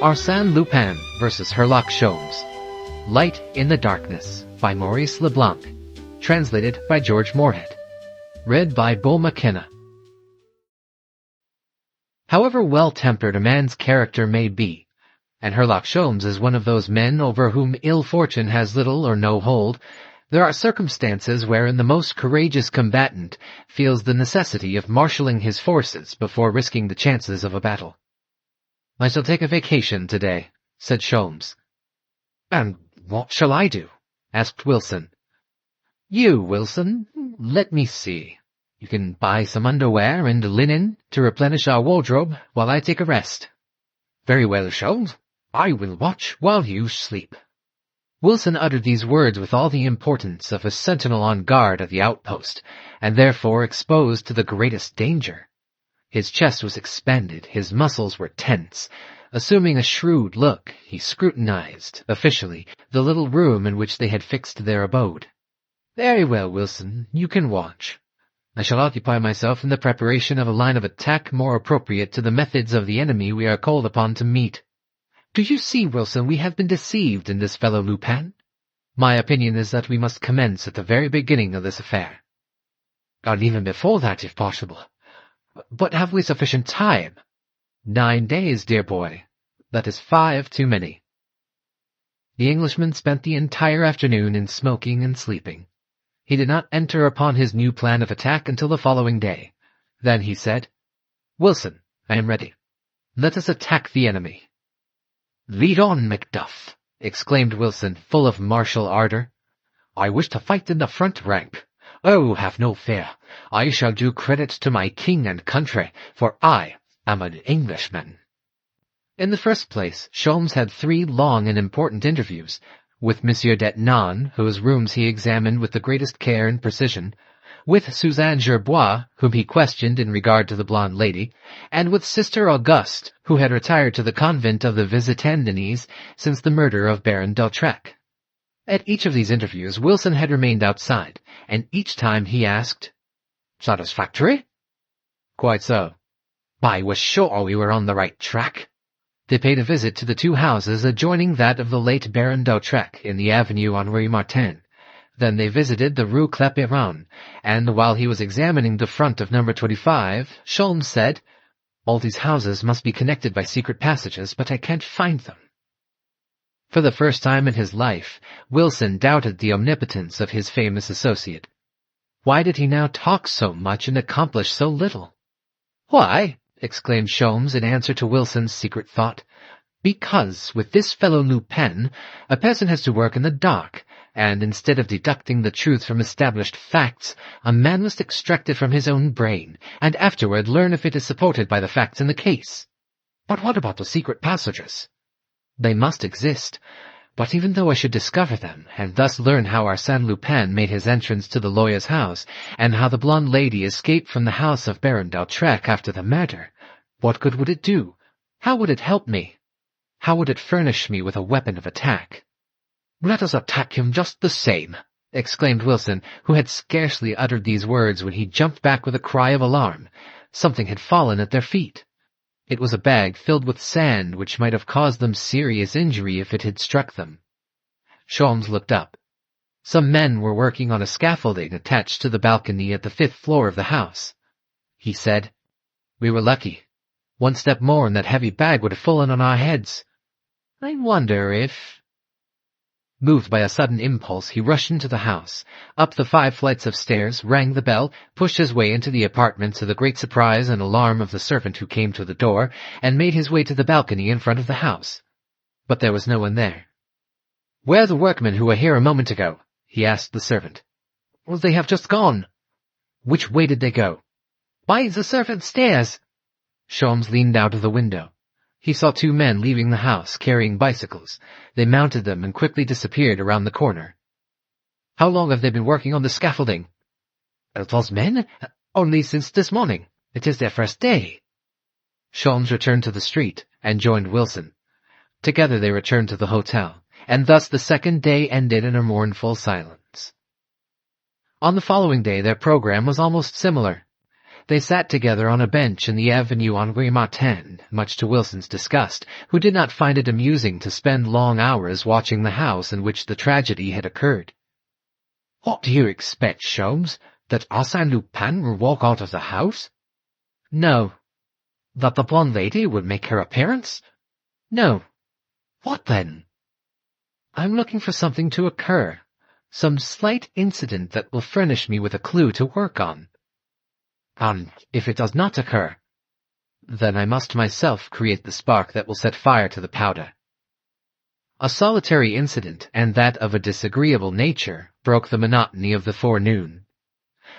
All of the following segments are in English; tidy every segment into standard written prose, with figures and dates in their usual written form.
Arsène Lupin vs. Herlock Sholmes. Light in the Darkness by Maurice Leblanc. Translated by George Moorhead. Read by Beau McKenna. However well-tempered a man's character may be, and Herlock Sholmes is one of those men over whom ill fortune has little or no hold, there are circumstances wherein the most courageous combatant feels the necessity of marshalling his forces before risking the chances of a battle. "I shall take a vacation today," said Sholmes. "And what shall I do?" asked Wilson. "You, Wilson? Let me see. You can buy some underwear and linen to replenish our wardrobe while I take a rest." "Very well, Sholmes. I will watch while you sleep." Wilson uttered these words with all the importance of a sentinel on guard at the outpost, and therefore exposed to the greatest danger. His chest was expanded, his muscles were tense. Assuming a shrewd look, he scrutinized, officially, the little room in which they had fixed their abode. "Very well, Wilson, you can watch. I shall occupy myself in the preparation of a line of attack more appropriate to the methods of the enemy we are called upon to meet. Do you see, Wilson, we have been deceived in this fellow Lupin? My opinion is that we must commence at the very beginning of this affair. And even before that, if possible. But have we sufficient time?" 9 days, dear boy. That is 5 too many." The Englishman spent the entire afternoon in smoking and sleeping. He did not enter upon his new plan of attack until the following day. Then he said, "Wilson, I am ready. Let us attack the enemy." "Lead on, Macduff," exclaimed Wilson, full of martial ardor. "I wish to fight in the front rank. Oh, have no fear. I shall do credit to my king and country, for I am an Englishman." In the first place, Sholmes had 3 long and important interviews, with Monsieur d'Etnan, whose rooms he examined with the greatest care and precision, with Suzanne Gerbois, whom he questioned in regard to the blonde lady, and with Sister Auguste, who had retired to the convent of the Visitandines since the murder of Baron d'Autrec. At each of these interviews, Wilson had remained outside, and each time he asked, "Satisfactory?" "Quite so." "I was sure we were on the right track." They paid a visit to the 2 houses adjoining that of the late Baron d'Autrec in the avenue Henri Martin. Then they visited the Rue Clapeyron, and while he was examining the front of number 25, Sholmes said, "All these houses must be connected by secret passages, but I can't find them." For the first time in his life, Wilson doubted the omnipotence of his famous associate. Why did he now talk so much and accomplish so little? "Why?" exclaimed Sholmes in answer to Wilson's secret thought. "Because, with this fellow Lupin, a person has to work in the dark, and instead of deducting the truth from established facts, a man must extract it from his own brain, and afterward learn if it is supported by the facts in the case." "But what about the secret passages?" "They must exist. But even though I should discover them, and thus learn how Arsène Lupin made his entrance to the lawyer's house, and how the blonde lady escaped from the house of Baron d'Autrec after the murder, what good would it do? How would it help me? How would it furnish me with a weapon of attack?" "Let us attack him just the same," exclaimed Wilson, who had scarcely uttered these words when he jumped back with a cry of alarm. Something had fallen at their feet. It was a bag filled with sand which might have caused them serious injury if it had struck them. Sholmes looked up. Some men were working on a scaffolding attached to the balcony at the 5th floor of the house. He said, "We were lucky. 1 step more and that heavy bag would have fallen on our heads. I wonder if—" Moved by a sudden impulse, he rushed into the house, up the 5 flights of stairs, rang the bell, pushed his way into the apartment to the great surprise and alarm of the servant who came to the door, and made his way to the balcony in front of the house. But there was no one there. "Where are the workmen who were here a moment ago?" he asked the servant. "Well, they have just gone." "Which way did they go?" "By the servants' stairs." Sholmes leaned out of the window. He saw 2 men leaving the house, carrying bicycles. They mounted them and quickly disappeared around the corner. "How long have they been working on the scaffolding?" "Those men? Only since this morning. It is their first day." Sholmes returned to the street and joined Wilson. Together they returned to the hotel, and thus the second day ended in a mournful silence. On the following day their program was almost similar. They sat together on a bench in the avenue Henri Martin, much to Wilson's disgust, who did not find it amusing to spend long hours watching the house in which the tragedy had occurred. "What do you expect, Sholmes? That Arsène Lupin will walk out of the house?" "No." "That the blonde lady would make her appearance?" "No." "What then?" "I'm looking for something to occur, some slight incident that will furnish me with a clue to work on." "And if it does not occur?" "Then I must myself create the spark that will set fire to the powder." A solitary incident, and that of a disagreeable nature, broke the monotony of the forenoon.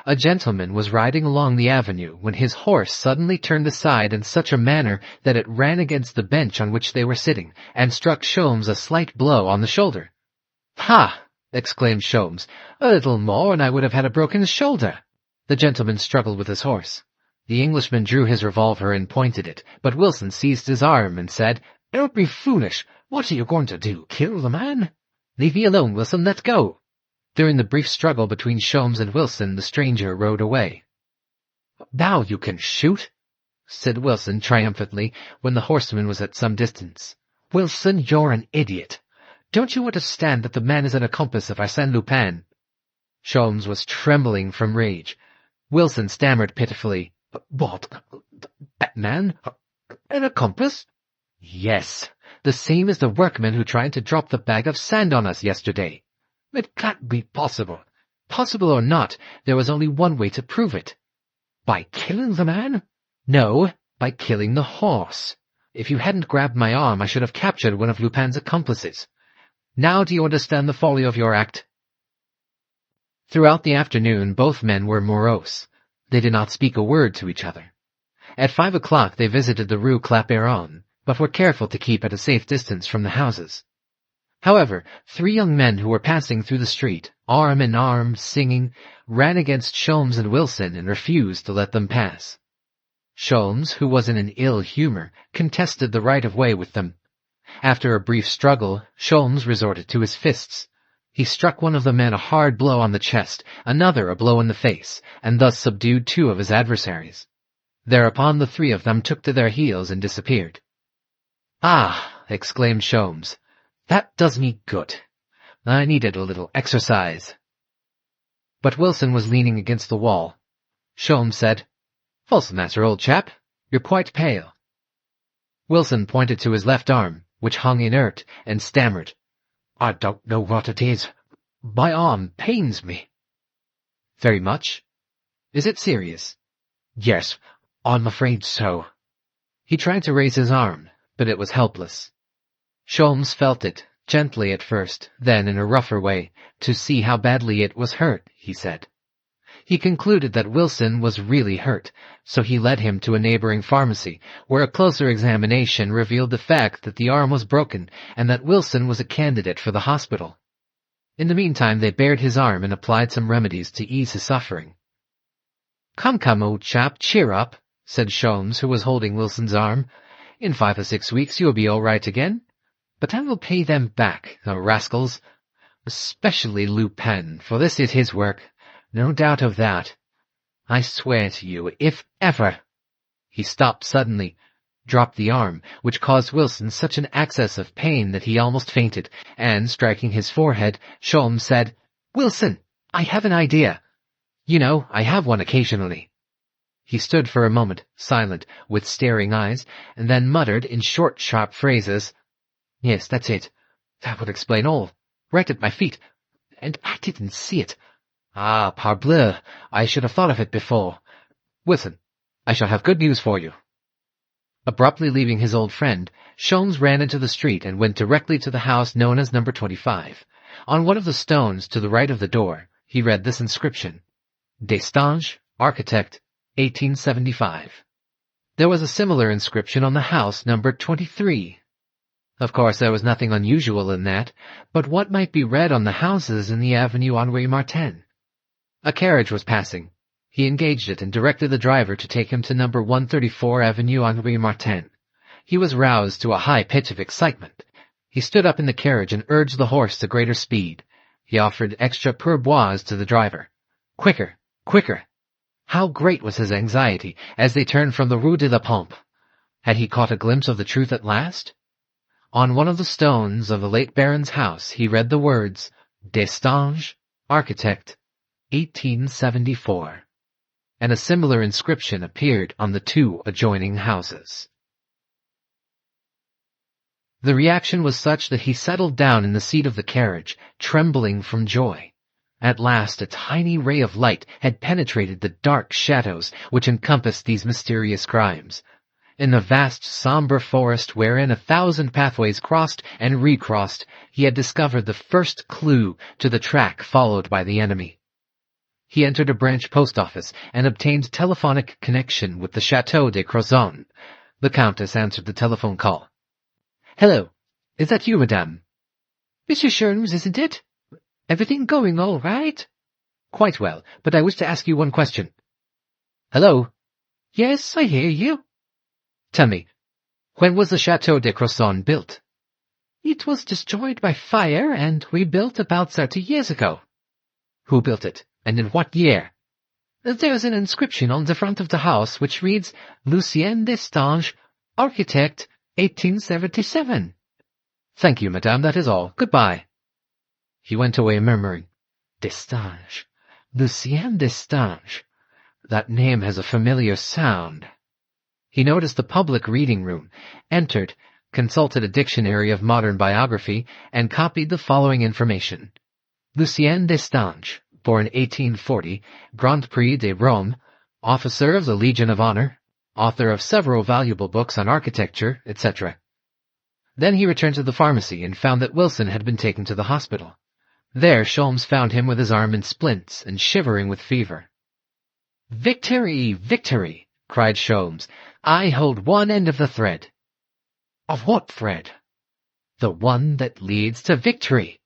A gentleman was riding along the avenue when his horse suddenly turned aside in such a manner that it ran against the bench on which they were sitting, and struck Sholmes a slight blow on the shoulder. "Ha!" exclaimed Sholmes. "A little more and I would have had a broken shoulder." The gentleman struggled with his horse. The Englishman drew his revolver and pointed it, but Wilson seized his arm and said, "Don't be foolish. What are you going to do, kill the man?" "Leave me alone, Wilson, let go." During the brief struggle between Sholmes and Wilson, the stranger rode away. "Now you can shoot," said Wilson triumphantly when the horseman was at some distance. "Wilson, you're an idiot. Don't you understand that the man is an accomplice of Arsène Lupin?" Sholmes was trembling from rage. Wilson stammered pitifully, "What? That man? An accomplice?" "Yes, the same as the workman who tried to drop the bag of sand on us yesterday." "It can't be possible." "Possible or not, there was only one way to prove it." "By killing the man?" "No, by killing the horse. If you hadn't grabbed my arm, I should have captured one of Lupin's accomplices. Now do you understand the folly of your act?" Throughout the afternoon, both men were morose. They did not speak a word to each other. At 5 o'clock they visited the Rue Clapeyron, but were careful to keep at a safe distance from the houses. However, 3 young men who were passing through the street, arm in arm, singing, ran against Sholmes and Wilson and refused to let them pass. Sholmes, who was in an ill humor, contested the right of way with them. After a brief struggle, Sholmes resorted to his fists. He struck one of the men a hard blow on the chest, another a blow in the face, and thus subdued 2 of his adversaries. Thereupon the 3 of them took to their heels and disappeared. "Ah!" exclaimed Sholmes. "That does me good. I needed a little exercise." But Wilson was leaning against the wall. Sholmes said, "What's the matter, old chap? You're quite pale." Wilson pointed to his left arm, which hung inert, and stammered, "I don't know what it is. My arm pains me." "Very much? Is it serious?" "Yes, I'm afraid so." He tried to raise his arm, but it was helpless. Sholmes felt it, gently at first, then in a rougher way, to see how badly it was hurt, he said. He concluded that Wilson was really hurt, so he led him to a neighboring pharmacy, where a closer examination revealed the fact that the arm was broken and that Wilson was a candidate for the hospital. In the meantime, they bared his arm and applied some remedies to ease his suffering. "Come, come, old chap, cheer up," said Sholmes, who was holding Wilson's arm. "In 5 or 6 weeks you'll be all right again. But I will pay them back, the rascals. Especially Lupin, for this is his work. No doubt of that. I swear to you, if ever—" He stopped suddenly, dropped the arm, which caused Wilson such an access of pain that he almost fainted, and, striking his forehead, Sholmes said, "Wilson, I have an idea. You know, I have one occasionally." He stood for a moment, silent, with staring eyes, and then muttered in short, sharp phrases, "Yes, that's it. That would explain all. Right at my feet. And I didn't see it. Ah, parbleu, I should have thought of it before. Wilson, I shall have good news for you." Abruptly leaving his old friend, Sholmes ran into the street and went directly to the house known as No. 25. On one of the stones to the right of the door, he read this inscription, "Destange, Architect, 1875. There was a similar inscription on the house numbered 23. Of course, there was nothing unusual in that, but what might be read on the houses in the avenue Henri Martin? A carriage was passing. He engaged it and directed the driver to take him to No. 134 Avenue Henri Martin. He was roused to a high pitch of excitement. He stood up in the carriage and urged the horse to greater speed. He offered extra pourboires to the driver. "Quicker, quicker." How great was his anxiety as they turned from the Rue de la Pompe. Had he caught a glimpse of the truth at last? On one of the stones of the late Baron's house he read the words, Destange, Architect, 1874, and a similar inscription appeared on the two adjoining houses. The reaction was such that he settled down in the seat of the carriage, trembling from joy. At last a tiny ray of light had penetrated the dark shadows which encompassed these mysterious crimes. In the vast sombre forest wherein 1,000 pathways crossed and recrossed, he had discovered the first clue to the track followed by the enemy. He entered a branch post office and obtained telephonic connection with the Château de Crozon. The Countess answered the telephone call. "Hello, is that you, madame?" "Monsieur Sholmes, isn't it? Everything going all right?" "Quite well, but I wish to ask you one question." "Hello?" "Yes, I hear you." "Tell me, when was the Château de Crozon built?" "It was destroyed by fire and rebuilt about 30 years ago." "Who built it, and in what year?" "There's an inscription on the front of the house which reads, Lucien Destange, Architect, 1877. "Thank you, madame, that is all. Goodbye." He went away murmuring, Destange, Lucien Destange. That name has a familiar sound. He noticed the public reading room, entered, consulted a dictionary of modern biography, and copied the following information. Lucien Destange, born 1840, Grand Prix de Rome, officer of the Legion of Honor, author of several valuable books on architecture, etc. Then he returned to the pharmacy and found that Wilson had been taken to the hospital. There Sholmes found him with his arm in splints and shivering with fever. "Victory! Victory!" cried Sholmes. "I hold one end of the thread." "Of what thread?" "The one that leads to victory.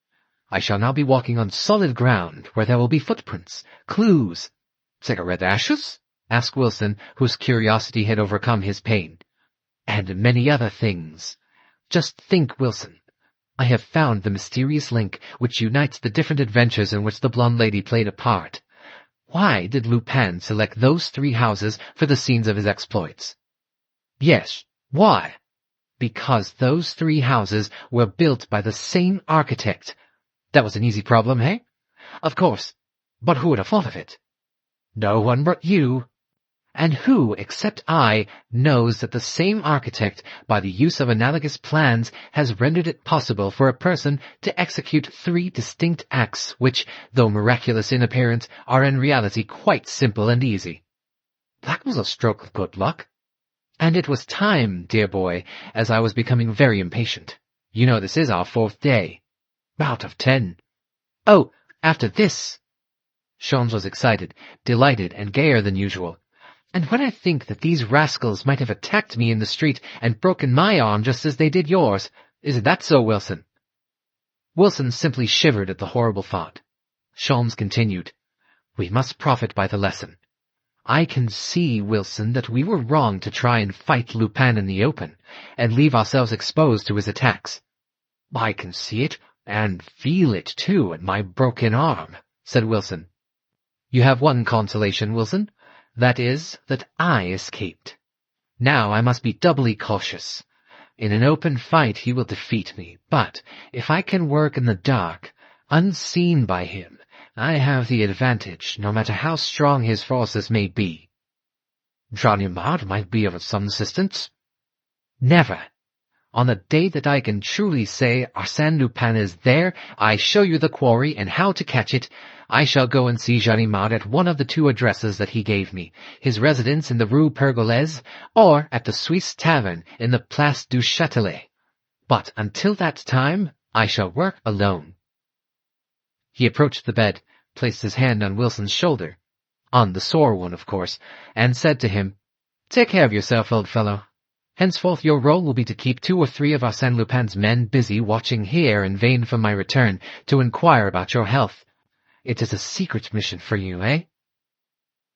I shall now be walking on solid ground, where there will be footprints, clues." "Cigarette ashes?" asked Wilson, whose curiosity had overcome his pain. "And many other things. Just think, Wilson. I have found the mysterious link which unites the different adventures in which the blonde lady played a part. Why did Lupin select those 3 houses for the scenes of his exploits?" "Yes, why?" "Because those 3 houses were built by the same architect." "That was an easy problem, eh?" "Of course. But who would have thought of it?" "No one but you." "And who, except I, knows that the same architect, by the use of analogous plans, has rendered it possible for a person to execute 3 distinct acts which, though miraculous in appearance, are in reality quite simple and easy?" "That was a stroke of good luck." "And it was time, dear boy, as I was becoming very impatient. You know this is our 4th day." "Out of 10. "Oh, after this." Sholmes was excited, delighted, and gayer than usual. "And when I think that these rascals might have attacked me in the street and broken my arm just as they did yours. Isn't that so, Wilson?" Wilson simply shivered at the horrible thought. Sholmes continued, "We must profit by the lesson. I can see, Wilson, that we were wrong to try and fight Lupin in the open, and leave ourselves exposed to his attacks." "I can see it, and feel it, too, in my broken arm," said Wilson. "You have one consolation, Wilson. That is, that I escaped. Now I must be doubly cautious. In an open fight he will defeat me, but if I can work in the dark, unseen by him, I have the advantage, no matter how strong his forces may be." "Ganimard might be of some assistance." "Never. On the day that I can truly say Arsène Lupin is there, I show you the quarry and how to catch it. I shall go and see Ganimard at one of the 2 addresses that he gave me, his residence in the Rue Pergolese, or at the Suisse Tavern in the Place du Châtelet. But until that time, I shall work alone." He approached the bed, placed his hand on Wilson's shoulder, on the sore one, of course, and said to him, "Take care of yourself, old fellow. Henceforth your role will be to keep 2 or 3 of Arsène Lupin's men busy watching here in vain for my return to inquire about your health. It is a secret mission for you, eh?"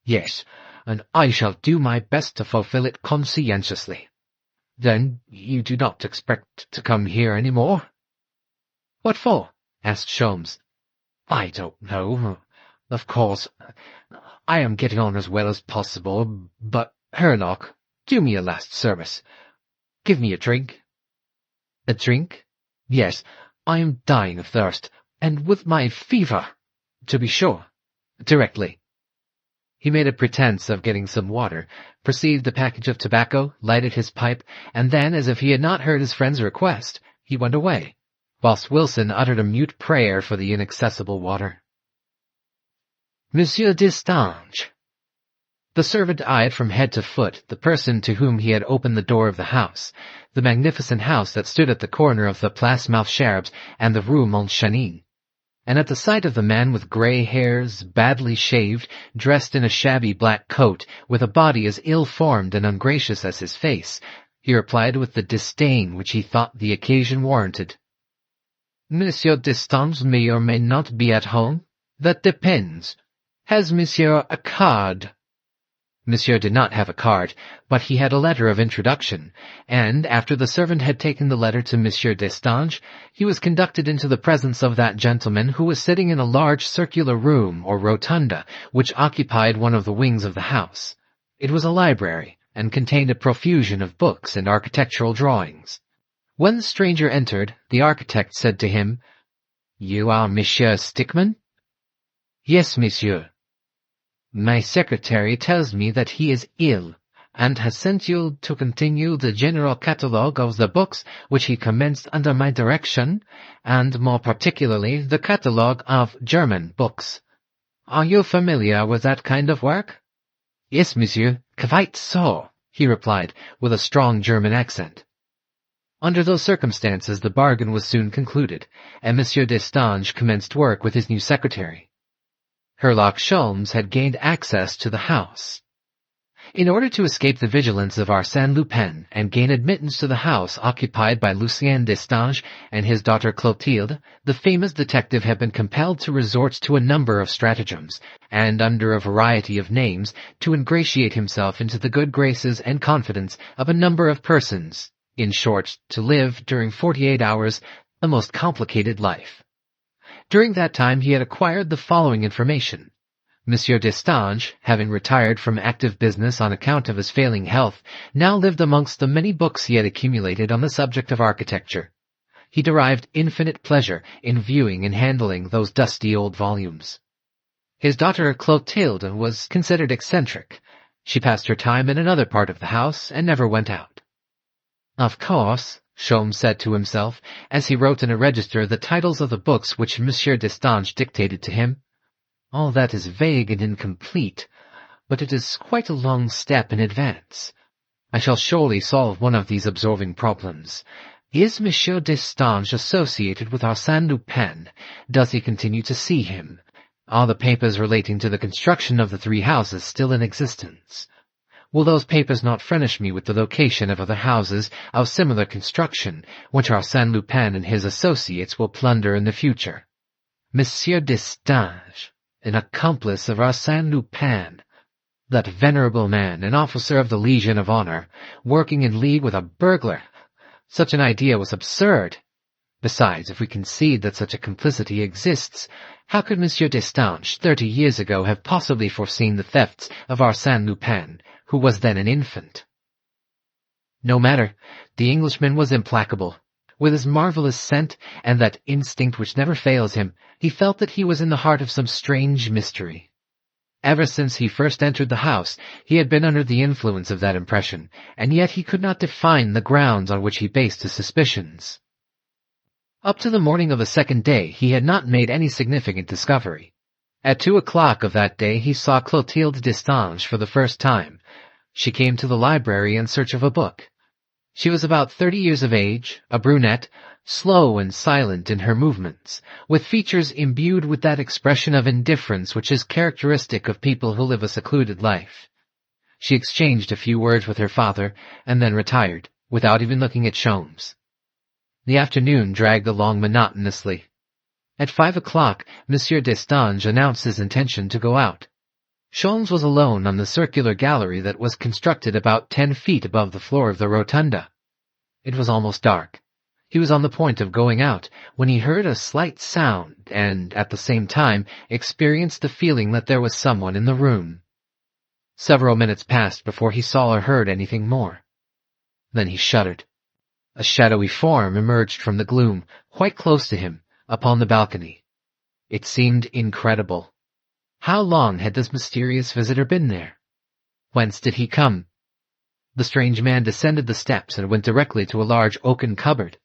"Yes, and I shall do my best to fulfill it conscientiously." "Then you do not expect to come here any more?" "What for?" asked Sholmes. "I don't know. Of course, I am getting on as well as possible, but, Herlock, do me a last service. Give me a drink." "A drink?" "Yes, I am dying of thirst, and with my fever." "To be sure. Directly." He made a pretense of getting some water, perceived the package of tobacco, lighted his pipe, and then, as if he had not heard his friend's request, he went away, whilst Wilson uttered a mute prayer for the inaccessible water. Monsieur Destange. The servant eyed from head to foot the person to whom he had opened the door of the house, the magnificent house that stood at the corner of the Place Malesherbes and the Rue Montchanin. And at the sight of the man with grey hairs, badly shaved, dressed in a shabby black coat, with a body as ill-formed and ungracious as his face, he replied with the disdain which he thought the occasion warranted. "Monsieur Destange may or may not be at home. That depends. Has Monsieur a card?" Monsieur did not have a card, but he had a letter of introduction, and, after the servant had taken the letter to Monsieur Destange, he was conducted into the presence of that gentleman, who was sitting in a large circular room, or rotunda, which occupied one of the wings of the house. It was a library, and contained a profusion of books and architectural drawings. When the stranger entered, the architect said to him, "You are Monsieur Stickman?" "Yes, monsieur." "My secretary tells me that he is ill, and has sent you to continue the general catalogue of the books which he commenced under my direction, and more particularly the catalogue of German books. Are you familiar with that kind of work?" "Yes, monsieur, quite so," he replied, with a strong German accent. Under those circumstances the bargain was soon concluded, and Monsieur Destange commenced work with his new secretary. Herlock Sholmes had gained access to the house. In order to escape the vigilance of Arsène Lupin and gain admittance to the house occupied by Lucien Destange and his daughter Clotilde, the famous detective had been compelled to resort to a number of stratagems, and under a variety of names, to ingratiate himself into the good graces and confidence of a number of persons, in short, to live, during 48 hours, a most complicated life. During that time he had acquired the following information. Monsieur Destange, having retired from active business on account of his failing health, now lived amongst the many books he had accumulated on the subject of architecture. He derived infinite pleasure in viewing and handling those dusty old volumes. His daughter Clotilde was considered eccentric. She passed her time in another part of the house and never went out. "Of course," Sholmes said to himself, as he wrote in a register the titles of the books which Monsieur Destange dictated to him, "all that is vague and incomplete, but it is quite a long step in advance. I shall surely solve one of these absorbing problems. Is Monsieur Destange associated with Arsène Lupin? Does he continue to see him? Are the papers relating to the construction of the 3 houses still in existence? Will those papers not furnish me with the location of other houses of similar construction, which Arsène Lupin and his associates will plunder in the future? Monsieur Destange, an accomplice of Arsène Lupin, that venerable man, an officer of the Legion of Honor, working in league with a burglar. Such an idea was absurd. Besides, if we concede that such a complicity exists, how could Monsieur Destange 30 years ago have possibly foreseen the thefts of Arsène Lupin, who was then an infant? No matter, the Englishman was implacable. With his marvelous scent, and that instinct which never fails him, he felt that he was in the heart of some strange mystery. Ever since he first entered the house, he had been under the influence of that impression, and yet he could not define the grounds on which he based his suspicions. Up to the morning of the second day he had not made any significant discovery. At 2 o'clock of that day he saw Clotilde Destange for the first time. She came to the library in search of a book. She was about 30 years of age, a brunette, slow and silent in her movements, with features imbued with that expression of indifference which is characteristic of people who live a secluded life. She exchanged a few words with her father, and then retired, without even looking at Sholmes. The afternoon dragged along monotonously. At 5 o'clock, Monsieur Destange announced his intention to go out. Sholmes was alone on the circular gallery that was constructed about 10 feet above the floor of the rotunda. It was almost dark. He was on the point of going out, when he heard a slight sound, and, at the same time, experienced the feeling that there was someone in the room. Several minutes passed before he saw or heard anything more. Then he shuddered. A shadowy form emerged from the gloom, quite close to him, upon the balcony. It seemed incredible. How long had this mysterious visitor been there? Whence did he come? The strange man descended the steps and went directly to a large oaken cupboard.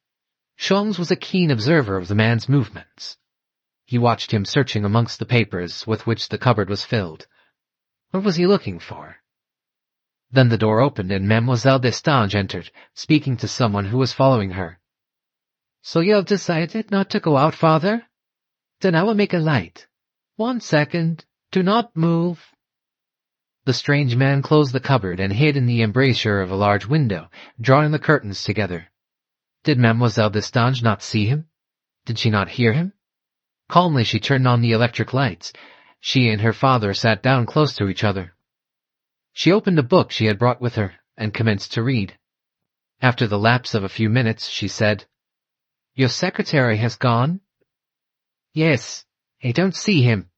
Sholmes was a keen observer of the man's movements. He watched him searching amongst the papers with which the cupboard was filled. What was he looking for? Then the door opened and Mademoiselle Destange entered, speaking to someone who was following her. "So you have decided not to go out, father? Then I will make a light. 1 second. Do not move." The strange man closed the cupboard and hid in the embrasure of a large window, drawing the curtains together. Did Mademoiselle Destange not see him? Did she not hear him? Calmly she turned on the electric lights. She and her father sat down close to each other. She opened a book she had brought with her and commenced to read. After the lapse of a few minutes, she said, "Your secretary has gone?" "Yes, I don't see him."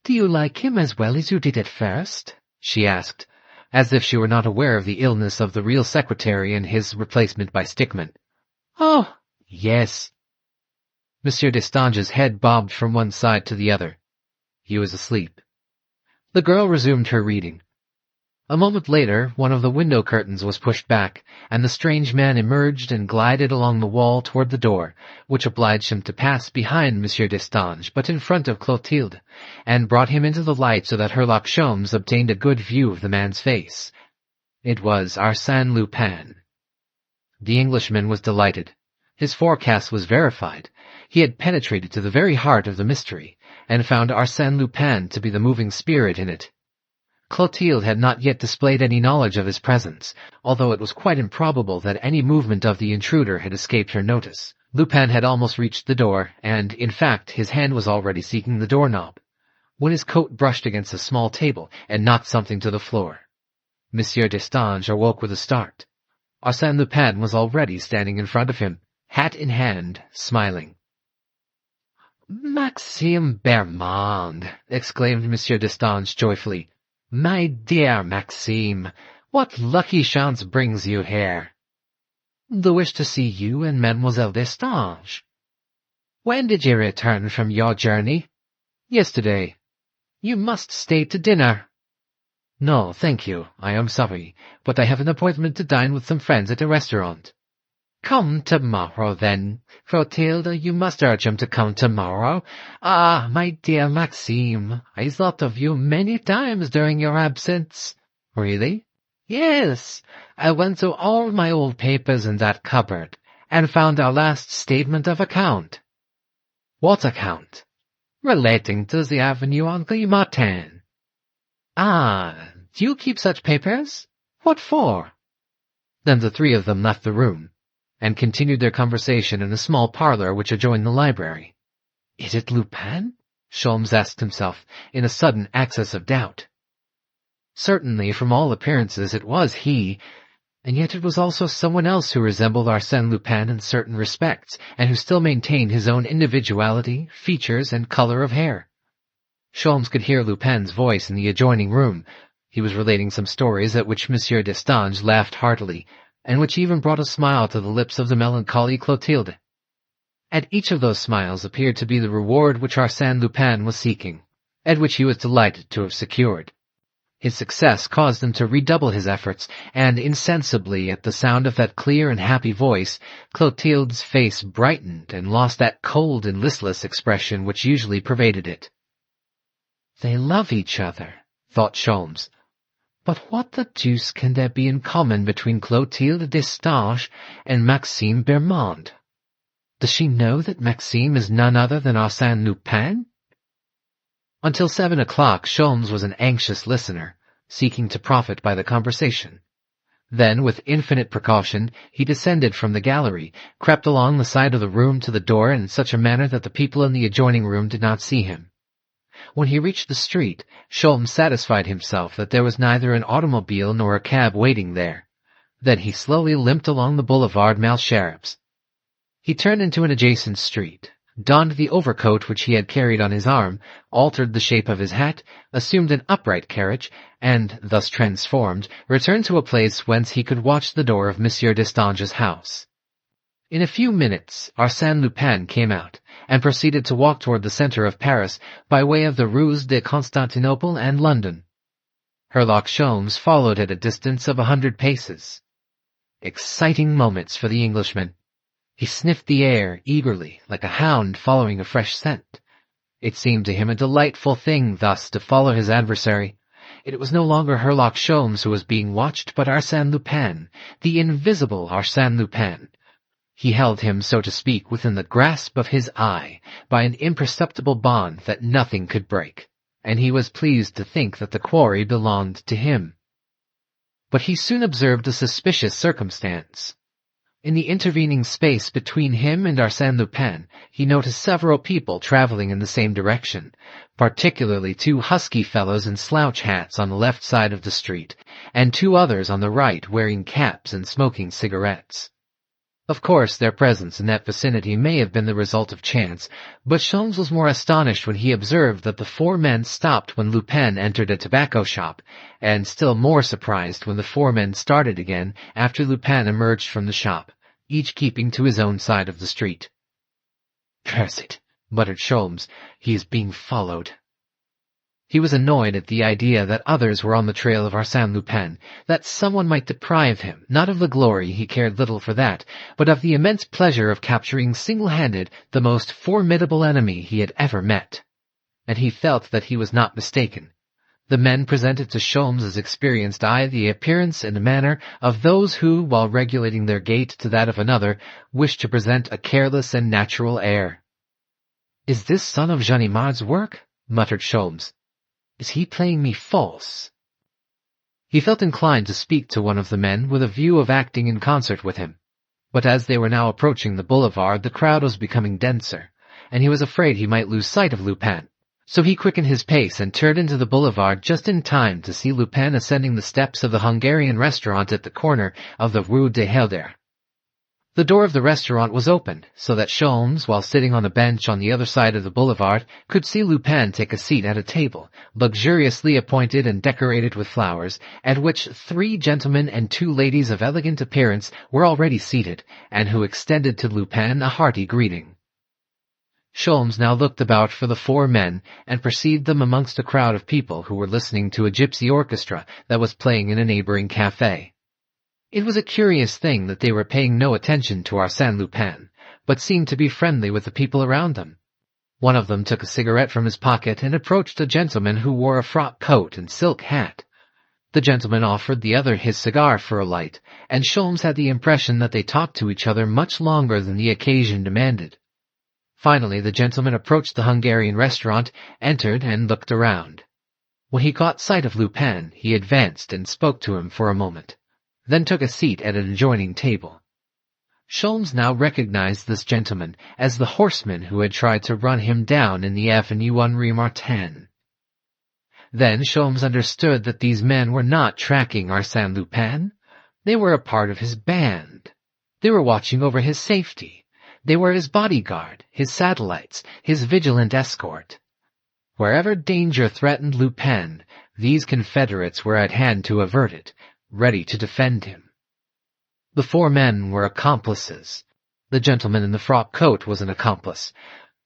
"Do you like him as well as you did at first?" she asked, as if she were not aware of the illness of the real secretary and his replacement by Stickman. "Oh, yes." Monsieur Destange's head bobbed from one side to the other. He was asleep. The girl resumed her reading. A moment later, one of the window curtains was pushed back, and the strange man emerged and glided along the wall toward the door, which obliged him to pass behind Monsieur Destange, but in front of Clotilde, and brought him into the light so that Herlock Sholmes obtained a good view of the man's face. It was Arsène Lupin. The Englishman was delighted. His forecast was verified. He had penetrated to the very heart of the mystery, and found Arsène Lupin to be the moving spirit in it. Clotilde had not yet displayed any knowledge of his presence, although it was quite improbable that any movement of the intruder had escaped her notice. Lupin had almost reached the door, and, in fact, his hand was already seeking the doorknob, when his coat brushed against a small table and knocked something to the floor. Monsieur Destange awoke with a start. Arsène Lupin was already standing in front of him, hat in hand, smiling. "Maxime Bermond!" exclaimed Monsieur Destange joyfully. "My dear Maxime, what lucky chance brings you here?" "The wish to see you and Mademoiselle Destange." "When did you return from your journey?" "Yesterday." "You must stay to dinner." "No, thank you. I am sorry, but I have an appointment to dine with some friends at a restaurant." "Come tomorrow, then. Clotilde, you must urge him to come tomorrow. Ah, my dear Maxime, I thought of you many times during your absence." "Really?" "Yes. I went through all my old papers in that cupboard, and found our last statement of account." "What account?" "Relating to the Avenue Henri Martin." "Ah, do you keep such papers? What for?" Then the three of them left the room, and continued their conversation in a small parlor which adjoined the library. "Is it Lupin?" Sholmes asked himself, in a sudden access of doubt. Certainly, from all appearances, it was he, and yet it was also someone else who resembled Arsène Lupin in certain respects, and who still maintained his own individuality, features, and color of hair. Sholmes could hear Lupin's voice in the adjoining room. He was relating some stories at which Monsieur Destange laughed heartily, and which even brought a smile to the lips of the melancholy Clotilde. And each of those smiles appeared to be the reward which Arsène Lupin was seeking, and which he was delighted to have secured. His success caused him to redouble his efforts, and insensibly, at the sound of that clear and happy voice, Clotilde's face brightened and lost that cold and listless expression which usually pervaded it. "They love each other," thought Sholmes. "But what the deuce can there be in common between Clotilde Destange and Maxime Bermond? Does she know that Maxime is none other than Arsène Lupin?" Until 7 o'clock, Sholmes was an anxious listener, seeking to profit by the conversation. Then, with infinite precaution, he descended from the gallery, crept along the side of the room to the door in such a manner that the people in the adjoining room did not see him. When he reached the street, Sholmes satisfied himself that there was neither an automobile nor a cab waiting there. Then he slowly limped along the boulevard Malesherbes. He turned into an adjacent street. donned the overcoat which he had carried on his arm, altered the shape of his hat, assumed an upright carriage, and, thus transformed, returned to a place whence he could watch the door of Monsieur Destange's house. In a few minutes, Arsène Lupin came out, and proceeded to walk toward the centre of Paris by way of the Rues de Constantinople and London. Herlock Sholmes followed at a distance of 100 paces. Exciting moments for the Englishman. He sniffed the air eagerly, like a hound following a fresh scent. It seemed to him a delightful thing thus to follow his adversary. It was no longer Herlock Sholmes who was being watched, but Arsène Lupin, the invisible Arsène Lupin. He held him, so to speak, within the grasp of his eye, by an imperceptible bond that nothing could break, and he was pleased to think that the quarry belonged to him. But he soon observed a suspicious circumstance. In the intervening space between him and Arsène Lupin, he noticed several people traveling in the same direction, particularly 2 husky fellows in slouch hats on the left side of the street, and 2 others on the right wearing caps and smoking cigarettes. Of course, their presence in that vicinity may have been the result of chance, but Sholmes was more astonished when he observed that the 4 men stopped when Lupin entered a tobacco shop, and still more surprised when the 4 men started again after Lupin emerged from the shop, each keeping to his own side of the street. "Curse it," muttered Sholmes, "he is being followed." He was annoyed at the idea that others were on the trail of Arsène Lupin, that someone might deprive him, not of the glory, he cared little for that, but of the immense pleasure of capturing single-handed the most formidable enemy he had ever met. And he felt that he was not mistaken. The men presented to Sholmes' experienced eye the appearance and manner of those who, while regulating their gait to that of another, wish to present a careless and natural air. "Is this son of Ganimard's work?" muttered Sholmes. "Is he playing me false?" He felt inclined to speak to one of the men with a view of acting in concert with him. But as they were now approaching the boulevard, the crowd was becoming denser, and he was afraid he might lose sight of Lupin. So he quickened his pace and turned into the boulevard just in time to see Lupin ascending the steps of the Hungarian restaurant at the corner of the Rue de Helder. The door of the restaurant was open, so that Sholmes, while sitting on a bench on the other side of the boulevard, could see Lupin take a seat at a table, luxuriously appointed and decorated with flowers, at which 3 gentlemen and 2 ladies of elegant appearance were already seated, and who extended to Lupin a hearty greeting. Sholmes now looked about for the 4 men, and perceived them amongst a crowd of people who were listening to a gypsy orchestra that was playing in a neighboring café. It was a curious thing that they were paying no attention to Arsène Lupin, but seemed to be friendly with the people around them. One of them took a cigarette from his pocket and approached a gentleman who wore a frock coat and silk hat. The gentleman offered the other his cigar for a light, and Sholmes had the impression that they talked to each other much longer than the occasion demanded. Finally, the gentleman approached the Hungarian restaurant, entered, and looked around. When he caught sight of Lupin, he advanced and spoke to him for a moment, then took a seat at an adjoining table. Sholmes now recognized this gentleman as the horseman who had tried to run him down in the Avenue Henri Martin. Then Sholmes understood that these men were not tracking Arsène Lupin. They were a part of his band. They were watching over his safety. They were his bodyguard, his satellites, his vigilant escort. Wherever danger threatened Lupin, these confederates were at hand to avert it, ready to defend him. The 4 men were accomplices. The gentleman in the frock coat was an accomplice.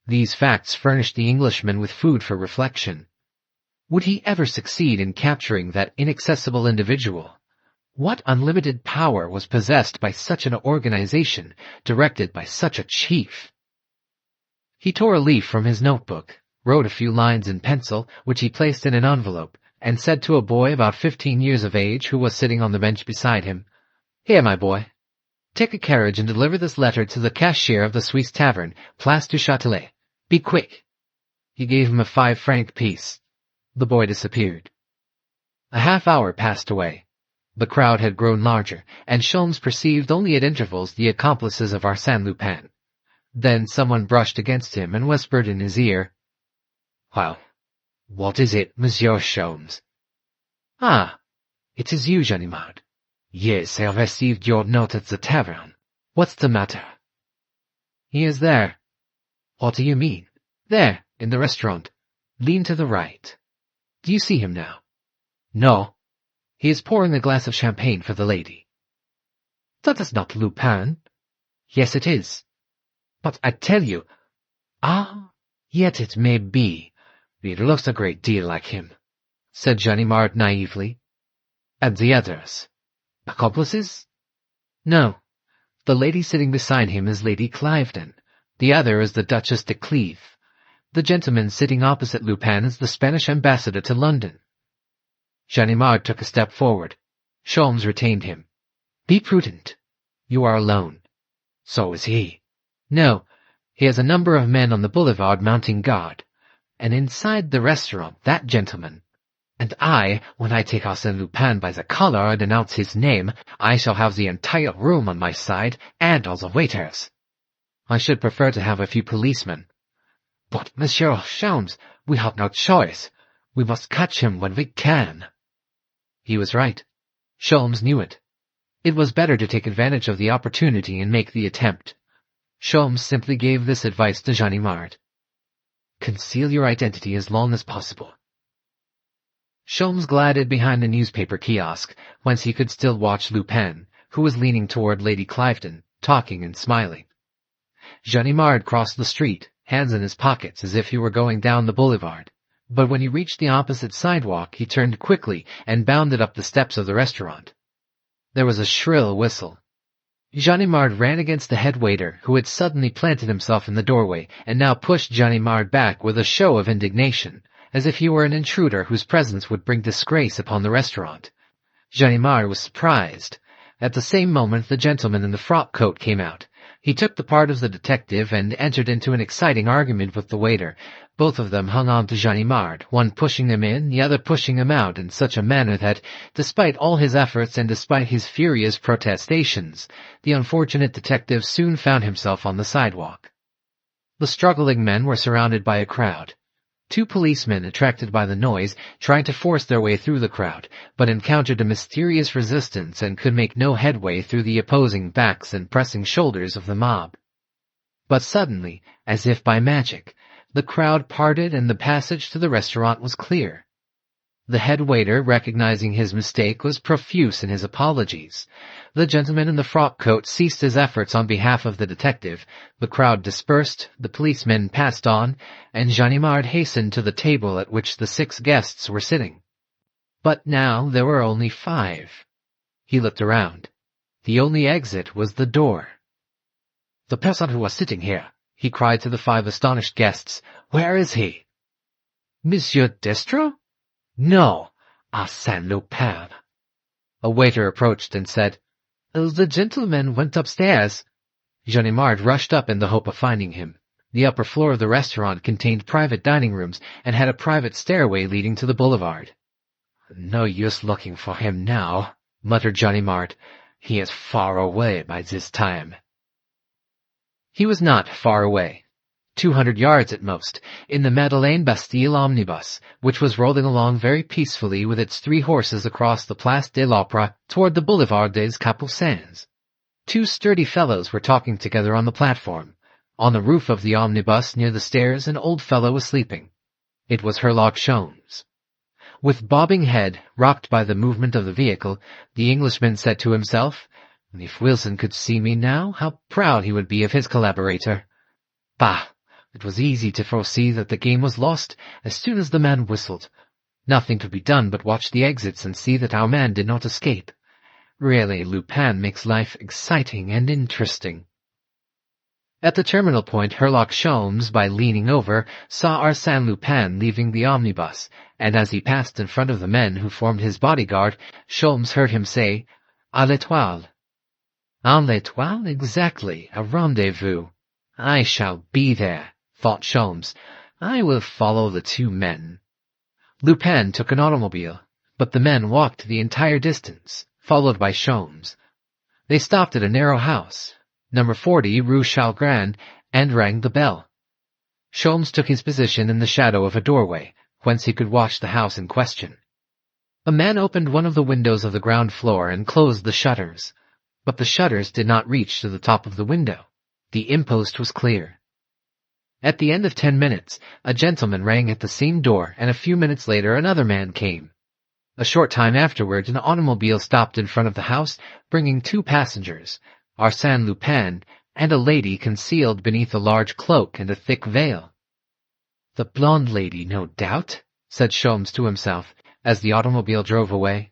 These facts furnished the Englishman with food for reflection. Would he ever succeed in capturing that inaccessible individual? What unlimited power was possessed by such an organization, directed by such a chief? He tore a leaf from his notebook, wrote a few lines in pencil, which he placed in an envelope, and said to a boy about 15 years of age who was sitting on the bench beside him, "Here, my boy, take a carriage and deliver this letter to the cashier of the Swiss Tavern, Place du Châtelet. Be quick." He gave him a 5-franc piece. The boy disappeared. A half-hour passed away. The crowd had grown larger, and Sholmes perceived only at intervals the accomplices of Arsène Lupin. Then someone brushed against him and whispered in his ear, "Well, what is it, Monsieur Sholmes?" "Ah, it is you, Ganimard." "Yes, I received your note at the tavern. What's the matter?" "He is there." What do you mean? There, in the restaurant. Lean to the right. Do you see him now? No. He is pouring a glass of champagne for the lady. That is not Lupin. Yes, it is. But I tell you... Ah, yet it may be. It looks a great deal like him, said Ganimard naively. And the others? Accomplices? No. The lady sitting beside him is Lady Cliveden. The other is the Duchess de Cleves. The gentleman sitting opposite Lupin is the Spanish ambassador to London. Ganimard took a step forward. Sholmes retained him. Be prudent. You are alone. So is he. No, he has a number of men on the boulevard mounting guard. And inside the restaurant, that gentleman. And I, when I take Arsène Lupin by the collar and announce his name, I shall have the entire room on my side, and all the waiters. I should prefer to have a few policemen. But, Monsieur Sholmes, we have no choice. We must catch him when we can. He was right. Sholmes knew it. It was better to take advantage of the opportunity and make the attempt. Sholmes simply gave this advice to Ganimard. Conceal your identity as long as possible. Sholmes glided behind a newspaper kiosk, whence he could still watch Lupin, who was leaning toward Lady Cliveden, talking and smiling. Ganimard crossed the street, hands in his pockets as if he were going down the boulevard, but when he reached the opposite sidewalk he turned quickly and bounded up the steps of the restaurant. There was a shrill whistle. Ganimard ran against the head waiter, who had suddenly planted himself in the doorway and now pushed Ganimard back with a show of indignation, as if he were an intruder whose presence would bring disgrace upon the restaurant. Ganimard was surprised. At the same moment the gentleman in the frock coat came out. He took the part of the detective and entered into an exciting argument with the waiter. Both of them hung on to Ganimard, one pushing him in, the other pushing him out in such a manner that, despite all his efforts and despite his furious protestations, the unfortunate detective soon found himself on the sidewalk. The struggling men were surrounded by a crowd. Two policemen, attracted by the noise, tried to force their way through the crowd, but encountered a mysterious resistance and could make no headway through the opposing backs and pressing shoulders of the mob. But suddenly, as if by magic, the crowd parted and the passage to the restaurant was clear. The head waiter, recognizing his mistake, was profuse in his apologies. The gentleman in the frock coat ceased his efforts on behalf of the detective, the crowd dispersed, the policemen passed on, and Ganimard hastened to the table at which the 6 guests were sitting. But now there were only 5. He looked around. The only exit was the door. "The person who was sitting here," he cried to the 5 astonished guests. "Where is he?" "Monsieur Destro?" "No, Arsène Lupin." A waiter approached and said, "The gentleman went upstairs." Ganimard rushed up in the hope of finding him. The upper floor of the restaurant contained private dining rooms and had a private stairway leading to the boulevard. "No use looking for him now," muttered Ganimard. "He is far away by this time." He was not far away. 200 yards at most, in the Madeleine Bastille omnibus, which was rolling along very peacefully with its 3 horses across the Place de l'Opéra toward the Boulevard des Capucins. 2 sturdy fellows were talking together on the platform. On the roof of the omnibus near the stairs an old fellow was sleeping. It was Herlock Sholmes. With bobbing head, rocked by the movement of the vehicle, the Englishman said to himself, "If Wilson could see me now, how proud he would be of his collaborator." Bah! It was easy to foresee that the game was lost as soon as the man whistled. Nothing could be done but watch the exits and see that our man did not escape. Really, Lupin makes life exciting and interesting. At the terminal point, Herlock Sholmes, by leaning over, saw Arsène Lupin leaving the omnibus, and as he passed in front of the men who formed his bodyguard, Sholmes heard him say, "À l'étoile." "À l'étoile, exactly, a rendezvous. I shall be there," thought Sholmes. "I will follow the 2 men." Lupin took an automobile, but the men walked the entire distance, followed by Sholmes. They stopped at a narrow house, number 40 Rue Chalgrin, and rang the bell. Sholmes took his position in the shadow of a doorway, whence he could watch the house in question. A man opened one of the windows of the ground floor and closed the shutters, but the shutters did not reach to the top of the window. The impost was clear. At the end of 10 minutes, a gentleman rang at the same door, and a few minutes later another man came. A short time afterward, an automobile stopped in front of the house, bringing 2 passengers, Arsène Lupin and a lady concealed beneath a large cloak and a thick veil. "The blonde lady, no doubt," said Sholmes to himself, as the automobile drove away.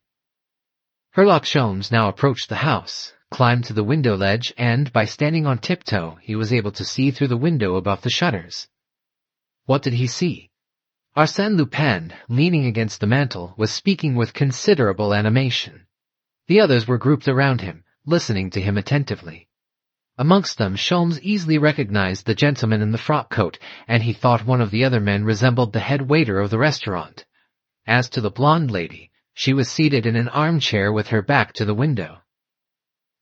Herlock Sholmes now approached the house, climbed to the window ledge, and, by standing on tiptoe, he was able to see through the window above the shutters. What did he see? Arsène Lupin, leaning against the mantel, was speaking with considerable animation. The others were grouped around him, listening to him attentively. Amongst them, Sholmes easily recognized the gentleman in the frock coat, and he thought one of the other men resembled the head waiter of the restaurant. As to the blonde lady, she was seated in an armchair with her back to the window.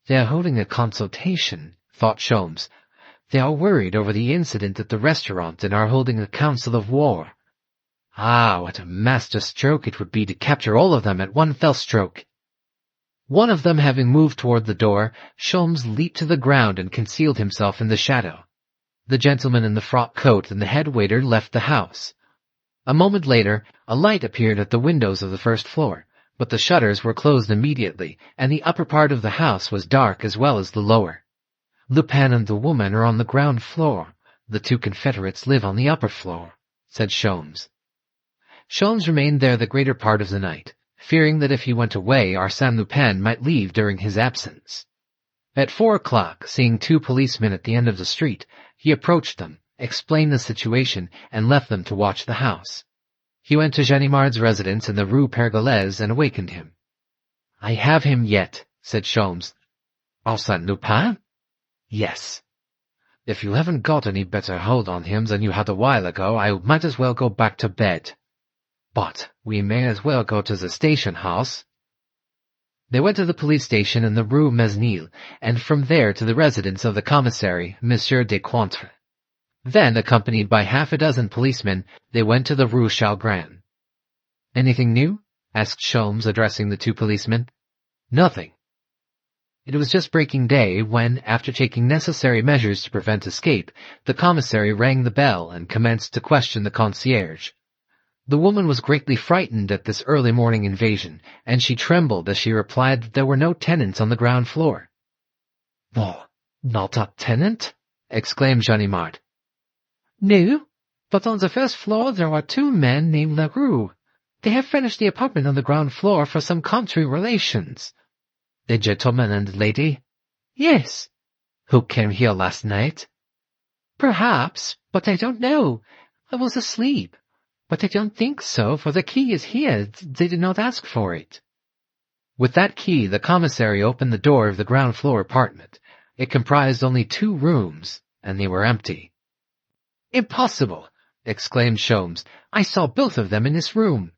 "They are holding a consultation," thought Sholmes. "They are worried over the incident at the restaurant and are holding a council of war. Ah, what a master stroke it would be to capture all of them at one fell stroke." One of them having moved toward the door, Sholmes leaped to the ground and concealed himself in the shadow. The gentleman in the frock coat and the head waiter left the house. A moment later, a light appeared at the windows of the first floor, but the shutters were closed immediately, and the upper part of the house was dark as well as the lower. "Lupin and the woman are on the ground floor. The 2 confederates live on the upper floor," said Sholmes. Sholmes remained there the greater part of the night, fearing that if he went away, Arsène Lupin might leave during his absence. At 4 o'clock, seeing 2 policemen at the end of the street, he approached them, explained the situation, and left them to watch the house. He went to Ganimard's residence in the Rue Pergolese and awakened him. "I have him yet," said Sholmes. "Arsène Lupin?" "Yes." "If you haven't got any better hold on him than you had a while ago, I might as well go back to bed. But we may as well go to the station house." They went to the police station in the Rue Mesnil, and from there to the residence of the commissary, Monsieur Descointres. Then, accompanied by half a dozen policemen, they went to the Rue Chalgrin. "Anything new?" asked Sholmes, addressing the 2 policemen. "Nothing." It was just breaking day when, after taking necessary measures to prevent escape, the commissary rang the bell and commenced to question the concierge. The woman was greatly frightened at this early morning invasion, and she trembled as she replied that there were no tenants on the ground floor. "What, not a tenant?" exclaimed Ganimard. "No, but on the first floor there are 2 men named Leroux. They have furnished the apartment on the ground floor for some country relations." "The gentleman and lady?" "Yes." "Who came here last night?" "Perhaps, but I don't know. I was asleep. But I don't think so, for the key is here. They did not ask for it." With that key, the commissary opened the door of the ground floor apartment. It comprised only 2 rooms, and they were empty. "Impossible!" exclaimed Sholmes. "I saw both of them in this room."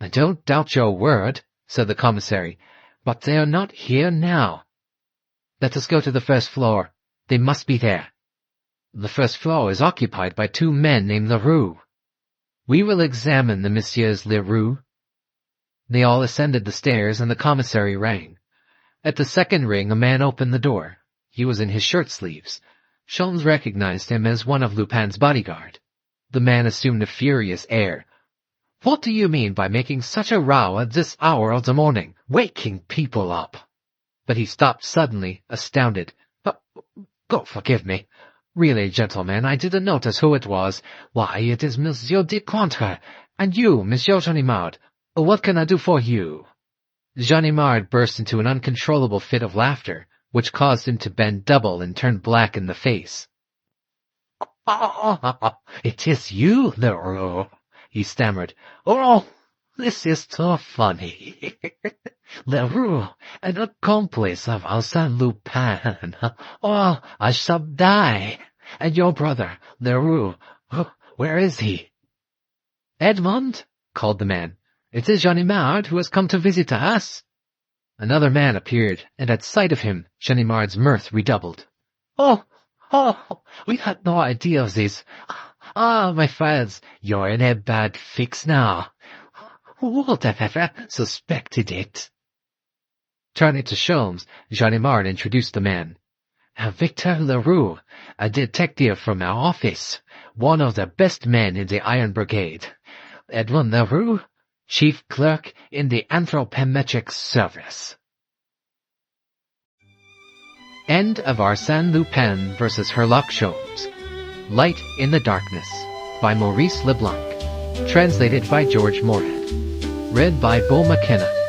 "I don't doubt your word," said the commissary, "but they are not here now." "Let us go to the first floor. They must be there." "The first floor is occupied by 2 men named Leroux." "We will examine the Messieurs Leroux." They all ascended the stairs, and the commissary rang. At the second ring a man opened the door. He was in his shirt-sleeves. Sholmes recognized him as one of Lupin's bodyguard. The man assumed a furious air. "What do you mean by making such a row at this hour of the morning, waking people up?" But he stopped suddenly, astounded. God forgive me. Really, gentlemen, I didn't notice who it was. Why, it is Monsieur Descointres, and you, Monsieur Ganimard. What can I do for you?" Ganimard burst into an uncontrollable fit of laughter, which caused him to bend double and turn black in the face. "It is you, Leroux," he stammered. "Oh, this is too funny. Leroux, an accomplice of Arsène Lupin. Oh, I shall die. And your brother, Leroux, where is he?" "Edmond," called the man, "it is Ganimard who has come to visit us." Another man appeared, and at sight of him, Ganimard's mirth redoubled. Oh, we had no idea of this. Ah, my friends, you're in a bad fix now. Who would have ever suspected it?" Turning to Sholmes, Ganimard introduced the man. Victor Leroux, a detective from our office, one of the best men in the Iron Brigade. Edwin Leroux, chief clerk in the Anthropometric Service. End of Arsène Lupin vs. Herlock Sholmes. Light in the Darkness by Maurice Leblanc. Translated by George Moorhead. Read by Bo McKenna.